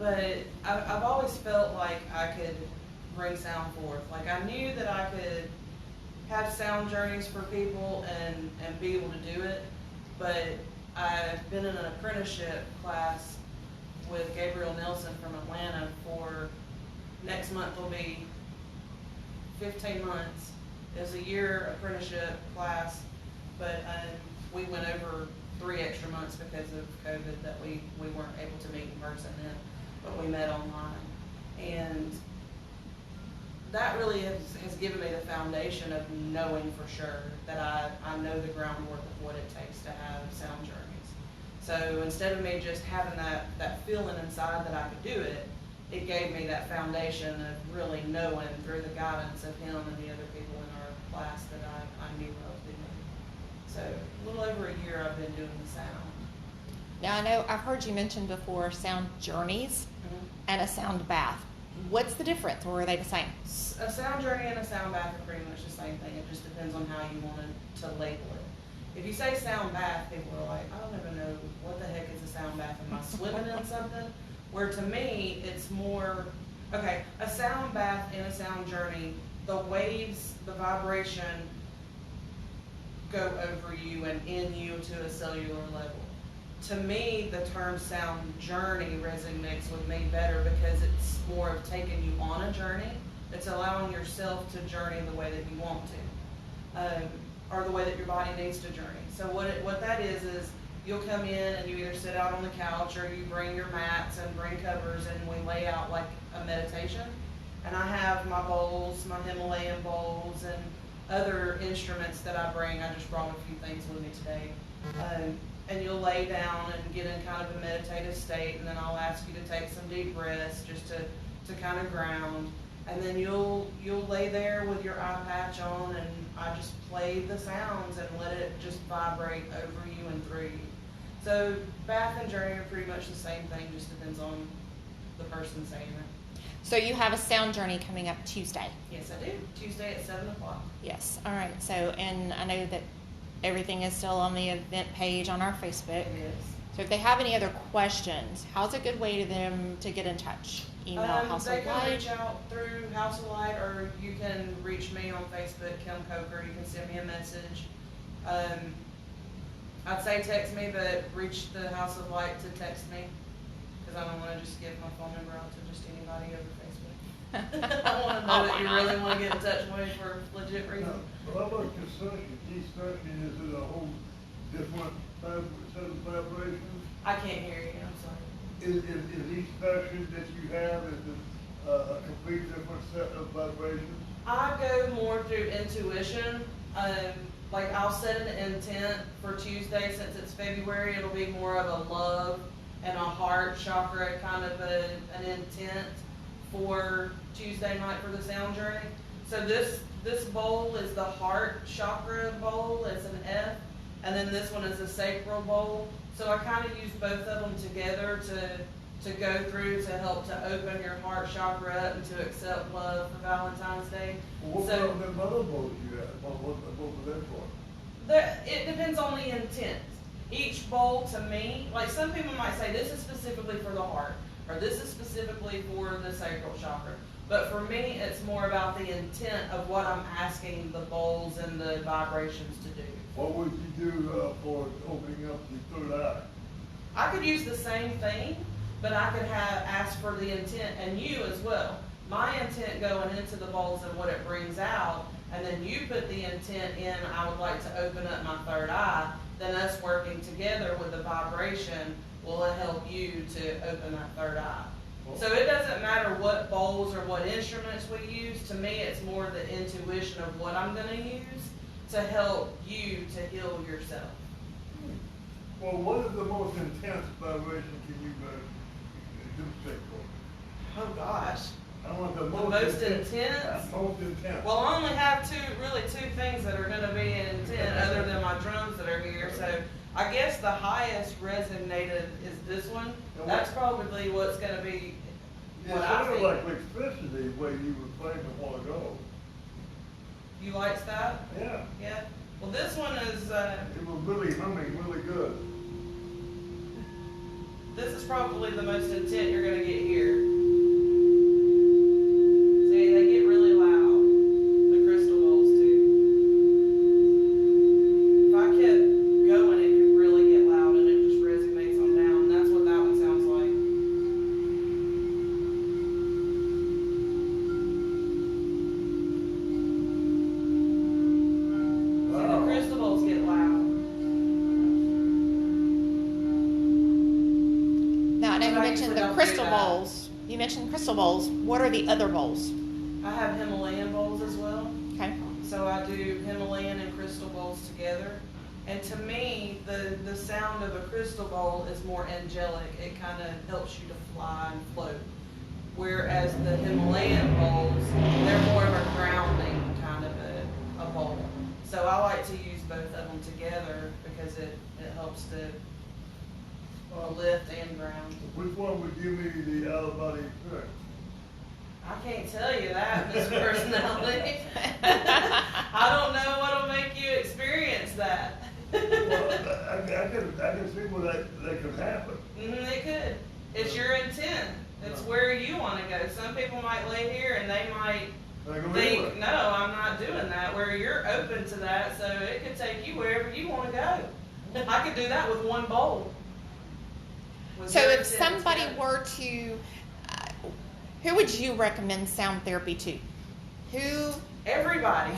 but I've always felt like I could bring sound forth. Like I knew that I could have sound journeys for people and be able to do it, but I've been in an apprenticeship class with Gabriel Nelson from Atlanta for next month will be 15 months. It was a year apprenticeship class, but we went over 3 extra months because of COVID that we weren't able to meet in person then, but we met online. And that really has given me the foundation of knowing for sure that I know the groundwork of what it takes to have sound journeys. So instead of me just having that feeling inside that I could do it, it gave me that foundation of really knowing through the guidance of him and the other people in our class that I knew I was doing. So a little over a year I've been doing the sound. Now I know I've heard you mention before sound journeys and a sound bath. What's the difference, or are they the same? A sound journey and a sound bath are pretty much the same thing. It just depends on how you want to label it. If you say sound bath, people are like, I don't even know what the heck is a sound bath. Am I swimming in something? Where to me, it's more, okay, a sound bath and a sound journey, the waves, the vibration go over you and in you to a cellular level. To me, the term sound journey resonates with me better because it's more of taking you on a journey. It's allowing yourself to journey the way that you want to, or the way that your body needs to journey. So what that is you'll come in and you either sit out on the couch or you bring your mats and bring covers and we lay out like a meditation. And I have my bowls, my Himalayan bowls, and other instruments that I bring. I just brought a few things with me today. And you'll lay down and get in kind of a meditative state, and then I'll ask you to take some deep breaths just to kind of ground. And then you'll lay there with your eye patch on, and I just play the sounds and let it just vibrate over you and through you. So bath and journey are pretty much the same thing, just depends on the person saying it. So you have a sound journey coming up Tuesday? Yes, I do. Tuesday at 7 o'clock. Yes. All right. So, and I know that everything is still on the event page on our Facebook. It is. So if they have any other questions, how's a good way to them to get in touch? Email House They of can Light? reach out through House of Light, or you can reach me on Facebook, Kim Coker. You can send me a message. I'd say text me, but reach the House of Light to text me, because I don't want to just give my phone number out to just anybody over Facebook. I want to know that you really want to get in touch with me for legit reasons. But how about your session? Each session, is it a whole different set of vibrations? I can't hear you, I'm sorry. Is each session that you have, is it a complete different set of vibrations? I go more through intuition. Like I'll set an intent for Tuesday, since it's February, it'll be more of a love and a heart chakra kind of an intent for Tuesday night for the sound journey. So this bowl is the heart chakra bowl, it's an F, and then this one is a sacral bowl. So I kind of use both of them together to go through to help to open your heart chakra up and to accept love for Valentine's Day. Well, what So- about them other bowls you have? What are they for? It depends on the intent. Each bowl to me, like some people might say this is specifically for the heart, or this is specifically for the sacral chakra. But for me, it's more about the intent of what I'm asking the bowls and the vibrations to do. What would you do for opening up the third eye? I could use the same thing, but I could have asked for the intent, and you as well. My intent going into the bowls and what it brings out, and then you put the intent in, I would like to open up my third eye, then us working together with the vibration will help you to open that third eye. So it doesn't matter what bowls or what instruments we use. To me, it's more the intuition of what I'm going to use to help you to heal yourself. Well, what is the most intense vibration can you do for? Oh gosh. I want the Most intense? Most intense. Well, I only have two things that are going to be intent other than my drums that are here. So I guess the highest resonated is this one. That's probably what's going to be It what I sounded think. like electricity the way you were playing a while ago. You likes that? Yeah. Yeah. Well, this one is, It was really humming really good. This is probably the most intent you're gonna get here. See, they get really loud. The crystal bowls too. If I kept going, it could really get loud and it just resonates on down. That's what that one sounds like. See, the crystal bowls get loud. Now, I know you But I mentioned usually the don't do crystal that. bowls. You mentioned crystal bowls. What are the other bowls? I have Himalayan bowls as well. Okay. So I do Himalayan and crystal bowls together. And to me, the sound of a crystal bowl is more angelic. It kind of helps you to fly and float. Whereas the Himalayan bowls, they're more of a grounding kind of a bowl. So I like to use both of them together because it helps to lift and ground. Which one would give me the out-of-body experience? I can't tell you that, Miss Personality. I don't know what'll make you experience that. Well, I can see where that could happen. It could. It's your intent. It's where you want to go. Some people might lay here and they might Like a think, river. no, I'm not doing that. Where you're open to that, so it could take you wherever you want to go. I could do that with one bowl. With So your if intent somebody together. were to, who would you recommend sound therapy to? Who? Everybody.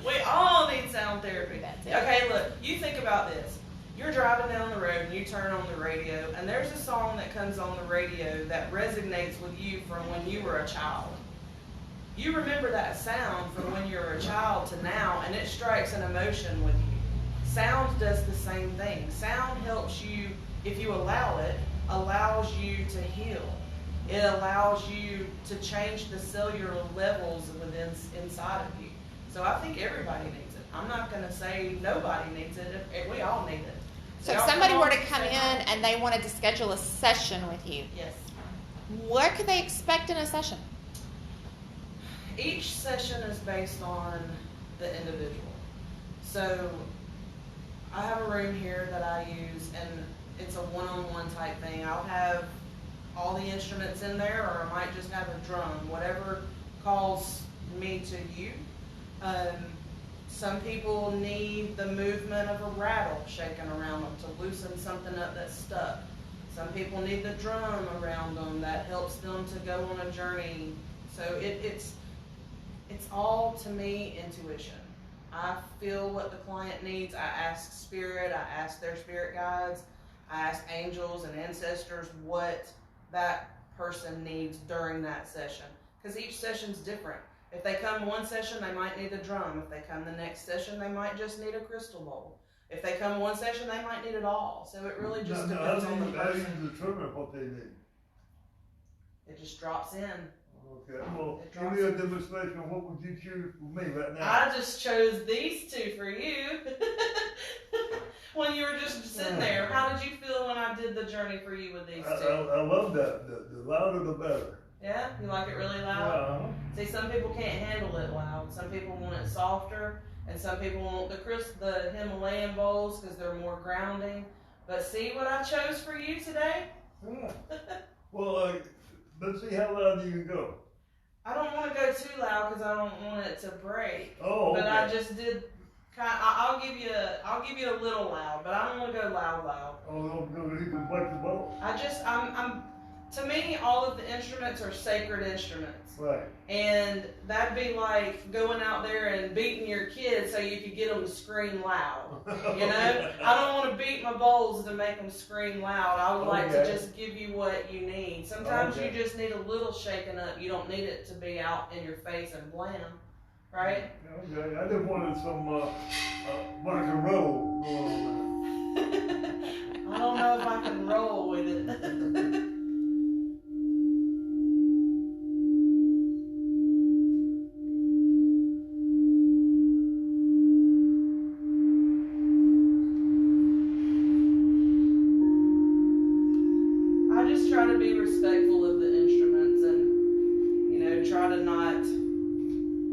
We all need sound therapy. That's it. Okay, look, you think about this. You're driving down the road and you turn on the radio, and there's a song that comes on the radio that resonates with you from when you were a child. You remember that sound from when you were a child to now, and it strikes an emotion with you. Sound does the same thing. Sound helps you, if you allow it, allows you to heal. It allows you to change the cellular levels within inside of you. So I think everybody needs it. I'm not going to say nobody needs it. We all need it. So We if all somebody come were on to at the come same in time. and they wanted to schedule a session with you, Yes. what could they expect in a session? Each session is based on the individual. So I have a room here that I use, and it's a one-on-one type thing. I'll have all the instruments in there, or I might just have a drum, whatever calls me to you. Some people need the movement of a rattle shaking around them to loosen something up that's stuck. Some people need the drum around them that helps them to go on a journey. So it's all, to me, intuition. I feel what the client needs. I ask spirit, I ask their spirit guides, I ask angels and ancestors what that person needs during that session. Because each session's different. If they come one session, they might need a drum. If they come the next session, they might just need a crystal bowl. If they come one session, they might need it all. So it really just depends on the How do person. you determine what they need? It just drops in. Okay, well, It give drops me a in. demonstration. What would you choose for me right now? I just chose these two for you. When you were just sitting there, how did you feel when I did the journey for you with these two? I love that. The louder the better. Yeah? You like it really loud? See, some people can't handle it loud. Some people want it softer, and some people want the Himalayan bowls because they're more grounding. But see what I chose for you today? Yeah. Well, let's see how loud you can go. I don't want to go too loud because I don't want it to break. Oh, okay. But I just did I'll give you a little loud, but I don't want to go loud. Oh, no, you can break the bowl. To me, all of the instruments are sacred instruments. Right. And that'd be like going out there and beating your kids so you could get them to scream loud. You know? I don't want to beat my bowls to make them scream loud. I would like to Okay. just give you what you need. Sometimes Okay. you just need a little shaking up. You don't need it to be out in your face and blam. Right? Okay, I just wanted some rock and roll going on with it. I don't know if I can roll with it. I just try to be respectful of the instruments and, try to not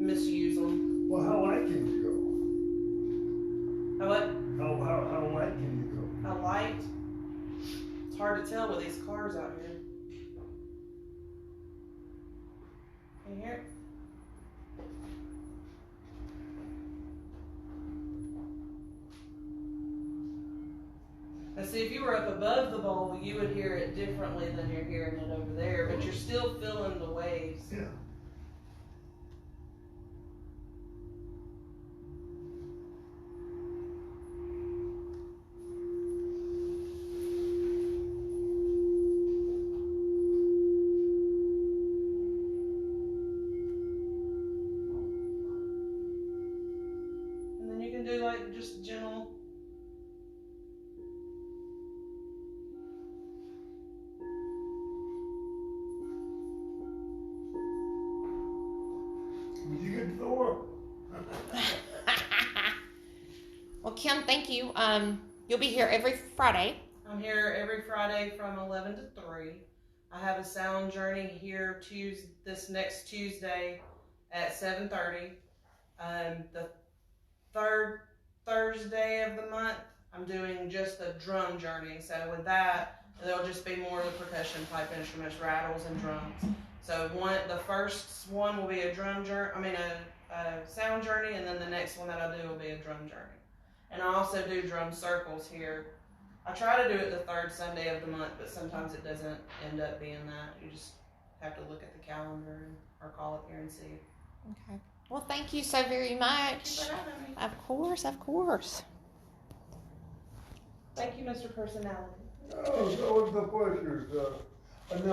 misuse them. Well, how light can you How what? go? How light can you go? How light? hear it? Now see, if you were up above the bowl, you would hear it differently than you're hearing it over there, but you're still feeling the waves. Yeah. And then you can do like just gentle. Did you get Thor? Well, Kim, thank you. You'll be here every Friday. I'm here every Friday from 11 to 3. I have a sound journey here this next Tuesday at 7:30. The third Thursday of the month, I'm doing just a drum journey. So with that, there'll just be more of the percussion type instruments, rattles and drums. So the first one will be a sound journey, and then the next one that I do will be a drum journey. And I also do drum circles here. I try to do it the third Sunday of the month, but sometimes it doesn't end up being that. You just have to look at the calendar or call up here and see. Okay. Well, thank you so very much. Thank you for having me. Of course, of course. Thank you, Mr. Personality. Oh, it's always a pleasure. I know